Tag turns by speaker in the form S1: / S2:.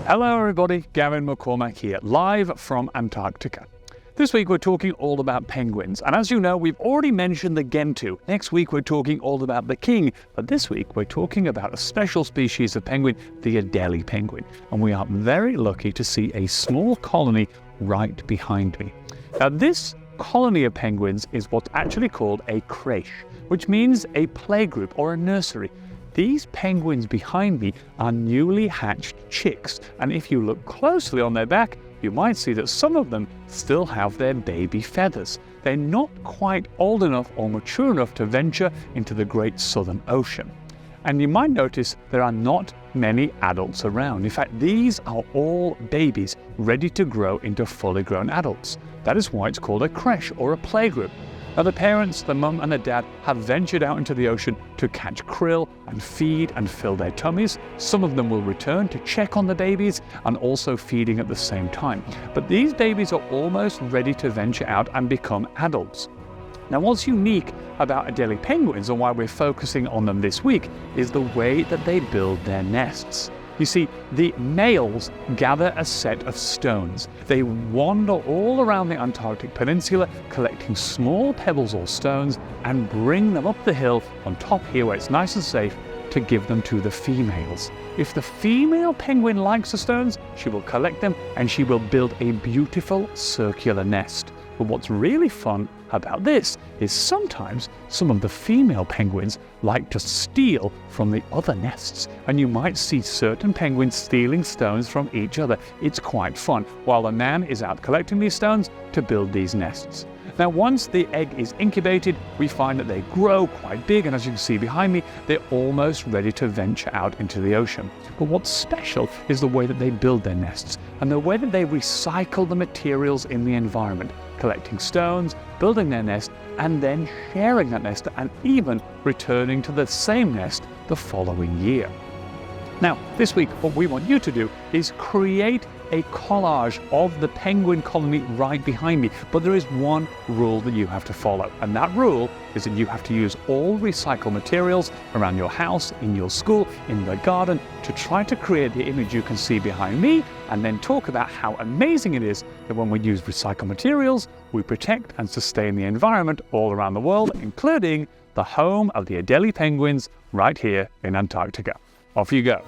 S1: Hello everybody, Gavin McCormack here, live from Antarctica. This week we're talking all about penguins, and as you know, we've already mentioned the gentoo. Next week we're talking all about the king, but this week we're talking about a special species of penguin, the Adelie penguin, and we are very lucky to see a small colony right behind me. Now this colony of penguins is what's actually called a crèche, which means a playgroup or a nursery. These penguins behind me are newly hatched chicks, and if you look closely on their back, you might see that some of them still have their baby feathers. They're not quite old enough or mature enough to venture into the great southern ocean. And you might notice there are not many adults around. In fact, these are all babies ready to grow into fully grown adults. That is why it's called a crèche or a playgroup. Now the parents, the mum and the dad, have ventured out into the ocean to catch krill and feed and fill their tummies. Some of them will return to check on the babies and also feeding at the same time. But these babies are almost ready to venture out and become adults. Now what's unique about Adelie penguins and why we're focusing on them this week is the way that they build their nests. You see, the males gather a set of stones. They wander all around the Antarctic peninsula, collecting small pebbles or stones and bring them up the hill on top here where it's nice and safe to give them to the females. If the female penguin likes the stones, she will collect them and she will build a beautiful circular nest. But what's really fun about this is sometimes some of the female penguins like to steal from the other nests, and you might see certain penguins stealing stones from each other. It's quite fun, while the man is out collecting these stones to build these nests. Now once the egg is incubated, we find that they grow quite big, and as you can see behind me, they're almost ready to venture out into the ocean. But what's special is the way that they build their nests and the way that they recycle the materials in the environment, collecting stones, building their nest, and then sharing that nest and even returning to the same nest the following year. Now, this week, what we want you to do is create a collage of the penguin colony right behind me. But there is one rule that you have to follow, and that rule is that you have to use all recycled materials around your house, in your school, in the garden, to try to create the image you can see behind me, and then talk about how amazing it is that when we use recycled materials, we protect and sustain the environment all around the world, including the home of the Adelie penguins right here in Antarctica. Off you go.